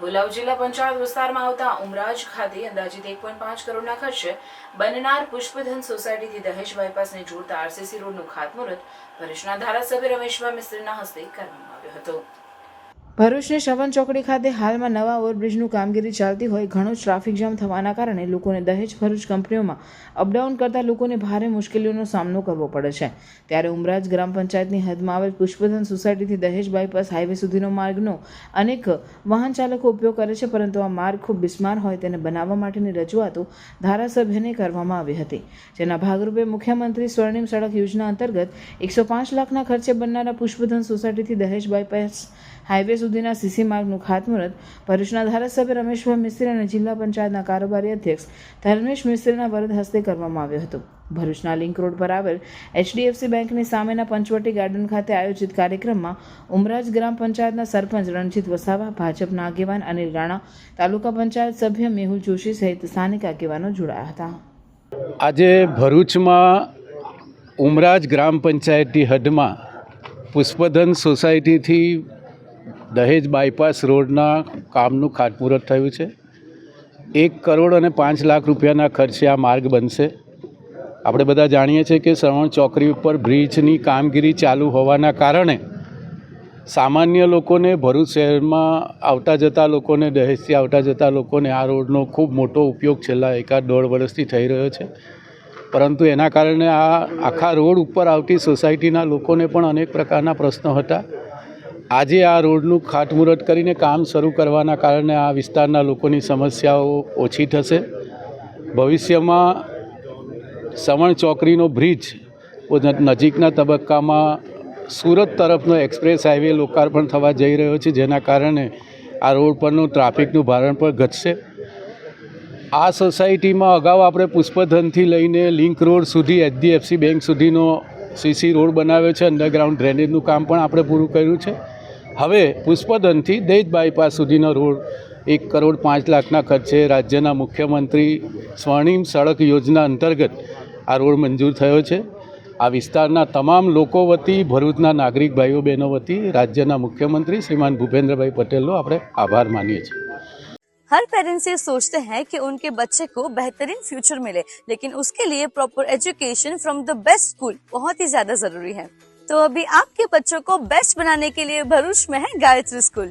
ભોલાવ જિલ્લા પંચાયત વિસ્તારમાં આવતા ઉમરાજ ખાતે અંદાજિત 1.5 કરોડના ખર્ચે બનનાર પુષ્પધન સોસાયટીથી દહેજ બાયપાસને જોડતા આરસીસી રોડનું ખાતમુહૂર્ત ભરૂચના ધારાસભ્ય રમેશભાઈ મિસ્ત્રીના હસ્તે કરવામાં આવ્યો હતો। ભરૂચની શવન ચોકડી ખાતે હાલમાં નવા ઓવરબ્રિજનું કામગીરી ચાલતી હોય ઘણો ટ્રાફિક જામ થવાના કારણે લોકોને દહેજ ભરૂચ કંપનીઓમાં અપડાઉન કરતા લોકોને ભારે મુશ્કેલીઓનો સામનો કરવો પડે છે। ત્યારે ઉમરાજ ગ્રામ પંચાયતની હદમાં આવેલ પુષ્પધન સોસાયટીથી દહેજ બાયપાસ હાઈવે સુધીનો માર્ગનો અનેક વાહન ચાલકો ઉપયોગ કરે છે, પરંતુ આ માર્ગ ખૂબ બિસ્માર હોય તેને બનાવવા માટેની રજૂઆતો ધારાસભ્યને કરવામાં આવી હતી, જેના ભાગરૂપે મુખ્યમંત્રી સ્વર્ણિમ સડક યોજના અંતર્ગત 105 લાખના ખર્ચે બનનારા પુષ્પધન સોસાયટીથી દહેજ બાયપાસ હાઈવે સુધીના સીસી માર્ગનું ખાતમુહૂર્ત ભરૂચના ધારાસભ્ય રમેશભાઈ મિસ્ત્રી અને જિલ્લા પંચાયતના કારોબારી અધ્યક્ષ ધર્મેશ મિસ્ત્રીના વરદ હસ્તે કરવામાં આવ્યો હતો। ભરૂચના લિંક રોડ પર આવેલ HDFC બેંકની સામેના પંચવટી ગાર્ડન ખાતે આયોજિત કાર્યક્રમમાં ઉમરાજ ગ્રામ પંચાયતના સરપંચ રણજીત વસાવા, ભાજપના આગેવાન અનિલ રાણા, તાલુકા પંચાયત સભ્ય મેહુલ જોશી સહિત સ્થાનિક આગેવાનો જોડાયા હતા। આજે ભરૂચમાં ઉમરાજ ગ્રામ પંચાયતની હદમાં પુષ્પધન સોસાયટીથી દહેજ બાયપાસ રોડના કામનું ખાતમુહૂર્ત થયું છે। 1 કરોડ અને 5 લાખ રૂપિયાના ખર્ચે આ માર્ગ બનશે। આપણે બધા જાણીએ છીએ કે શ્રવણ ચોકડી ઉપર બ્રિજની કામગીરી ચાલુ હોવાના કારણે સામાન્ય લોકોને, ભરૂચ શહેરમાં આવતા જતા લોકોને, દહેજથી આવતા જતા લોકોને આ રોડનો ખૂબ મોટો ઉપયોગ છેલ્લા 1.5 વર્ષથી થઈ રહ્યો છે, પરંતુ એના કારણે આ આખા રોડ ઉપર આવતી સોસાયટીના લોકોને પણ અનેક પ્રકારના પ્રશ્નો હતા। આજે આ રોડનું ખાતમુહૂર્ત કરીને કામ શરૂ કરવાના કારણે આ વિસ્તારના લોકોની સમસ્યાઓ ઓછી થશે। ભવિષ્યમાં સવણ ચોકડીનો બ્રિજ નજીકના તબક્કામાં સુરત તરફનો એક્સપ્રેસ હાઈવે લોકાર્પણ થવા જઈ રહ્યો છે, જેના કારણે આ રોડ પરનું ટ્રાફિકનું ભારણ પણ ઘટશે। આ સોસાયટીમાં અગાઉ આપણે પુષ્પધનથી લઈને લિંક રોડ સુધી HDFC બેંક સુધીનો સીસી રોડ બનાવ્યો છે, અંડરગ્રાઉન્ડ ડ્રેનેજનું કામ પણ આપણે પૂરું કર્યું છે। હવે પુષ્પધનથી દહેજ બાયપાસ સુધીનો રોડ 1 કરોડ 5 લાખના ખર્ચે રાજ્યના મુખ્યમંત્રી સ્વર્ણિમ સડક યોજના અંતર્ગત આ રોડ મંજૂર થયો છે। આ વિસ્તારના તમામ લોકો વતી, ભરૂચના નાગરિક ભાઈઓ બહેનો વતી રાજ્યના મુખ્યમંત્રી શ્રીમાન ભૂપેન્દ્રભાઈ પટેલનો આપણે આભાર માનીએ છીએ। हर पेरेंट्स ये सोचते हैं कि उनके बच्चे को बेहतरीन फ्यूचर मिले, लेकिन उसके लिए proper education from the best school बहुत ही ज्यादा जरूरी है। तो अभी आपके बच्चों को बेस्ट बनाने के लिए भरूच में है Gayatri school.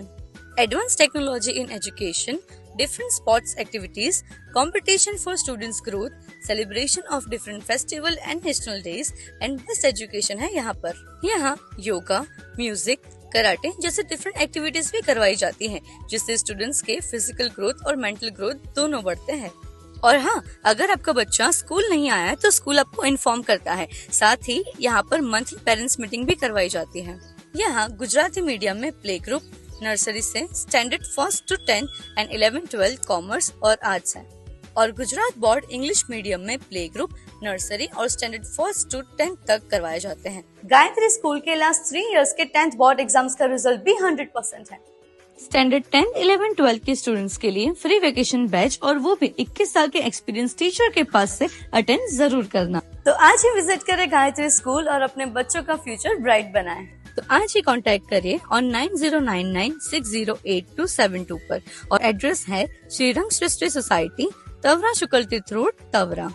Advance technology in education, different sports activities, competition for students growth, celebration of different festival and national days and best education है यहाँ पर। यहाँ योगा, म्यूजिक, कराटे जैसे डिफरेंट एक्टिविटीज भी करवाई जाती हैं, जिससे स्टूडेंट्स के फिजिकल ग्रोथ और मेंटल ग्रोथ दोनों बढ़ते हैं। और हाँ, अगर आपका बच्चा स्कूल नहीं आया है तो स्कूल आपको इन्फॉर्म करता है। साथ ही यहाँ पर मंथली पेरेंट्स मीटिंग भी करवाई जाती है। यहाँ गुजराती मीडियम में प्ले ग्रुप, नर्सरी से standard 1st to 10 and 11-12 commerce और आर्ट्स है, और गुजरात बोर्ड इंग्लिश मीडियम में प्ले ग्रुप, नर्सरी और स्टैंडर्ड 1st to 10 तक करवाए जाते हैं। गायत्री स्कूल के लास्ट 3 इयर्स के 10th बोर्ड एग्जाम्स का रिजल्ट भी 100% है। स्टैंडर्ड 10, 11, 12 के स्टूडेंट्स के लिए फ्री वेकेशन बैच, और वो भी 21 साल के एक्सपीरियंस टीचर के पास से अटेंड जरूर करना। तो आज ही विजिट करें गायत्री स्कूल और अपने बच्चों का फ्यूचर ब्राइट बनाएं। तो आज ही कांटेक्ट करिए ऑन 9099608272 पर, और एड्रेस है श्रीरंग सृष्टि सोसाइटी, तवरा शुक्ल तीर्थ रोड, तवरा।